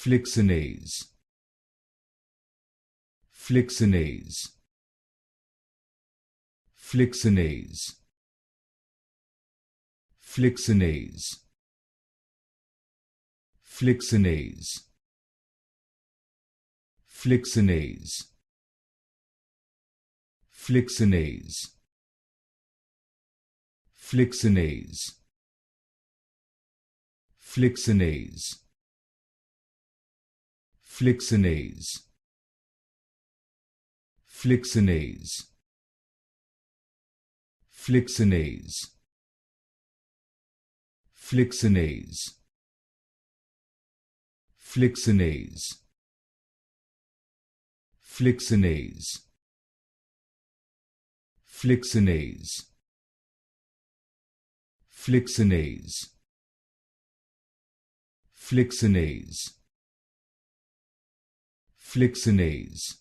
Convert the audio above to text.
Flixonase, Flixonase, Flixonase, Flixonase, Flixonase, Flixonase, Flixonase, Flixonase, Flixonase, Flixonase, Flixonase, Flixonase, Flixonase, Flixonase, Flixonase, Flixonase, Flixonase, Flixonase, Flixonase,